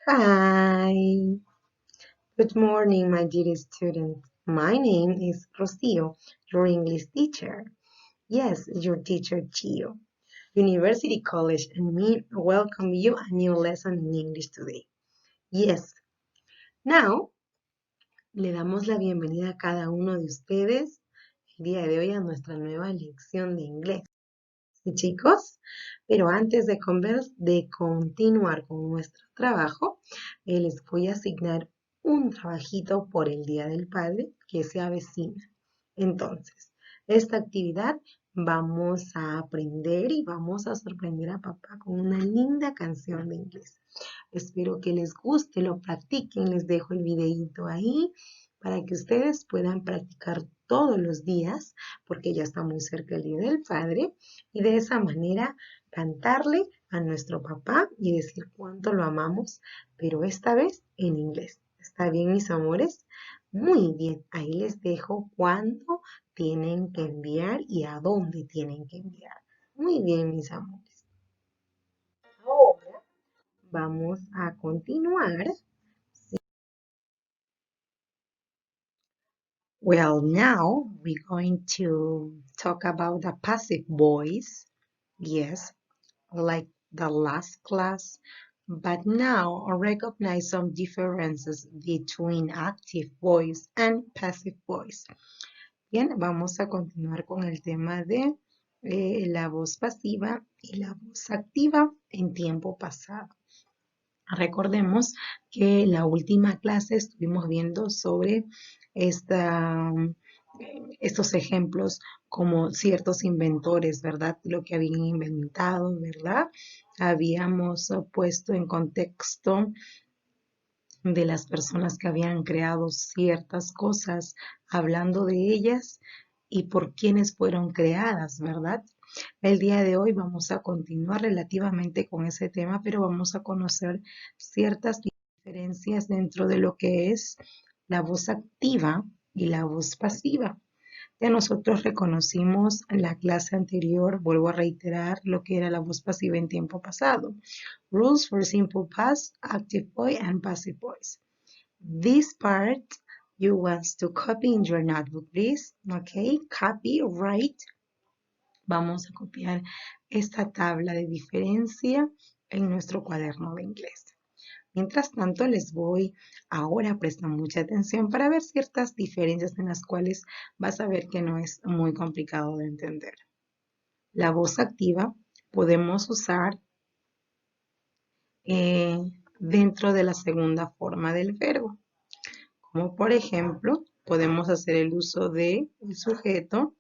Hi, good morning, my dear student. My name is Rocio, your English teacher. Yes, your teacher Gio. University College and me welcome you a new lesson in English today. Yes, now le damos la bienvenida a cada uno de ustedes el día de hoy a nuestra nueva lección de inglés. ¿Sí, chicos? Pero antes de continuar con nuestro trabajo, les voy a asignar un trabajito por el Día del Padre que se avecina. Entonces, esta actividad vamos a aprender y vamos a sorprender a papá con una linda canción de inglés. Espero que les guste, lo practiquen. Les dejo el videito ahí para que ustedes puedan practicar todos los días, porque ya está muy cerca el Día del Padre, y de esa manera cantarle a nuestro papá y decir cuánto lo amamos, pero esta vez en inglés. ¿Está bien, mis amores? Muy bien, ahí les dejo cuándo tienen que enviar y a dónde tienen que enviar. Muy bien, mis amores. Ahora vamos a continuar. Well, now we're going to talk about the passive voice. Yes, like the last class. But now recognize some differences between active voice and passive voice. Bien, vamos a continuar con el tema de la voz pasiva y la voz activa en tiempo pasado. Recordemos que la última clase estuvimos viendo sobre estos ejemplos como ciertos inventores, ¿verdad? Lo que habían inventado, ¿verdad? Habíamos puesto en contexto de las personas que habían creado ciertas cosas, hablando de ellas y por quienes fueron creadas, ¿verdad? El día de hoy vamos a continuar relativamente con ese tema, pero vamos a conocer ciertas diferencias dentro de lo que es la voz activa y la voz pasiva. Ya nosotros reconocimos en la clase anterior, vuelvo a reiterar, lo que era la voz pasiva en tiempo pasado. Rules for simple past, active voice, and passive voice. This part you want to copy in your notebook, please. Okay, copy, write. Vamos a copiar esta tabla de diferencia en nuestro cuaderno de inglés. Mientras tanto, les voy ahora a prestar mucha atención para ver ciertas diferencias en las cuales vas a ver que no es muy complicado de entender. La voz activa podemos usar dentro de la segunda forma del verbo. Como por ejemplo, podemos hacer el uso de el sujeto,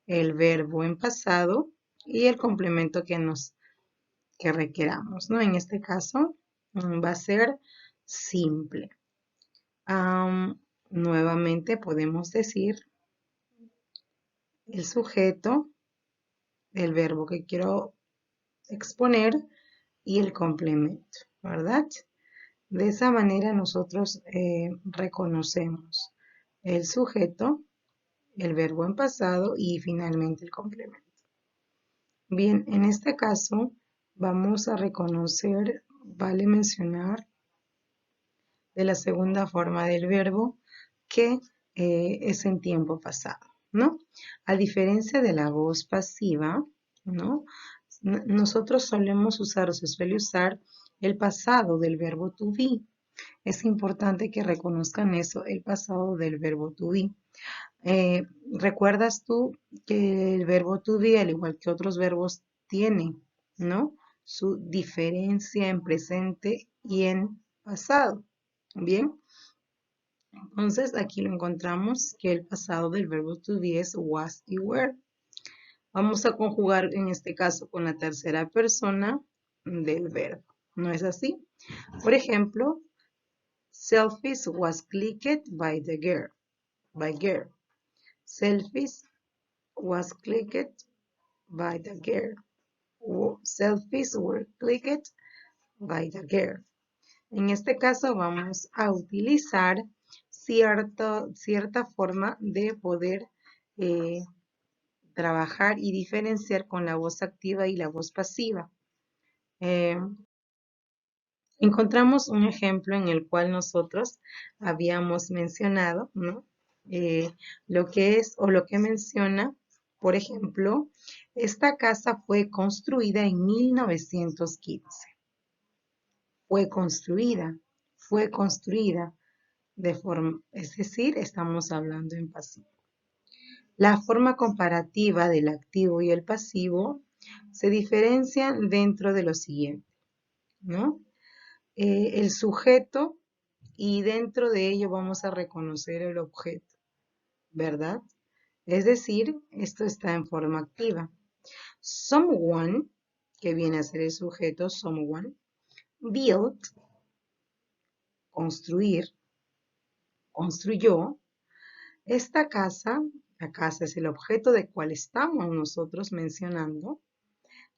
el verbo en pasado y el complemento que requeramos, ¿no? En este caso va a ser simple. Nuevamente podemos decir el sujeto, el verbo que quiero exponer y el complemento, ¿verdad? De esa manera nosotros reconocemos el sujeto, el verbo en pasado y finalmente el complemento. Bien, en este caso vamos a reconocer, vale mencionar, de la segunda forma del verbo que es en tiempo pasado, ¿no? A diferencia de la voz pasiva, ¿no? Nosotros solemos usar o se suele usar el pasado del verbo to be. Es importante que reconozcan eso, el pasado del verbo to be. ¿Recuerdas tú que el verbo to be, al igual que otros verbos, tiene, ¿no? Su diferencia en presente y en pasado. Bien, entonces aquí lo encontramos que el pasado del verbo to be es was y were. Vamos a conjugar en este caso con la tercera persona del verbo. ¿No es así? Por ejemplo, selfies was clicked by the girl. By girl. Selfies was clicked by the girl. Selfies were clicked by the girl. En este caso vamos a utilizar cierta forma de poder trabajar y diferenciar con la voz activa y la voz pasiva. En encontramos un ejemplo en el cual nosotros habíamos mencionado, ¿no? Lo que es o lo que menciona, por ejemplo, esta casa fue construida en 1915. Fue construida de forma, es decir, estamos hablando en pasivo. La forma comparativa del activo y el pasivo se diferencian dentro de lo siguiente, ¿no? El sujeto y dentro de ello vamos a reconocer el objeto, ¿verdad? Es decir, esto está en forma activa. Someone, que viene a ser el sujeto, someone, built, construir, construyó. Esta casa, la casa es el objeto de cual estamos nosotros mencionando,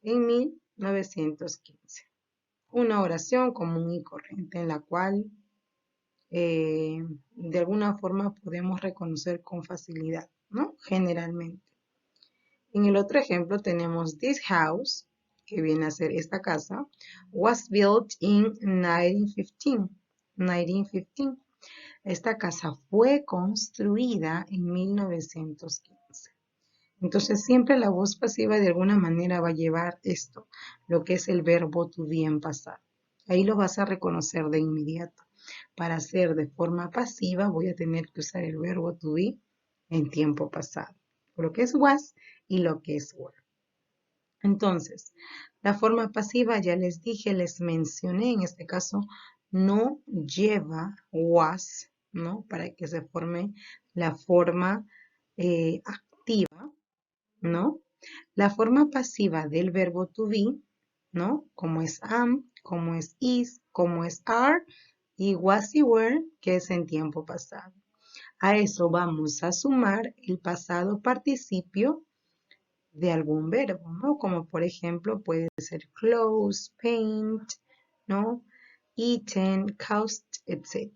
en 1915. Una oración común y corriente en la cual de alguna forma podemos reconocer con facilidad, ¿no? Generalmente. En el otro ejemplo tenemos this house, que viene a ser esta casa, was built in 1915. 1915. Esta casa fue construida en 1915. Entonces siempre la voz pasiva de alguna manera va a llevar esto, lo que es el verbo to be en pasado. Ahí lo vas a reconocer de inmediato. Para hacer de forma pasiva voy a tener que usar el verbo to be en tiempo pasado. Lo que es was y lo que es were. Entonces, la forma pasiva ya les dije, les mencioné, en este caso no lleva was, ¿no? Para que se forme la forma activa, ¿no? La forma pasiva del verbo to be, ¿no? Como es am, como es is, como es are, y was y were, que es en tiempo pasado. A eso vamos a sumar el pasado participio de algún verbo, ¿no? Como por ejemplo puede ser close, paint, ¿no? Eaten, caused, etc.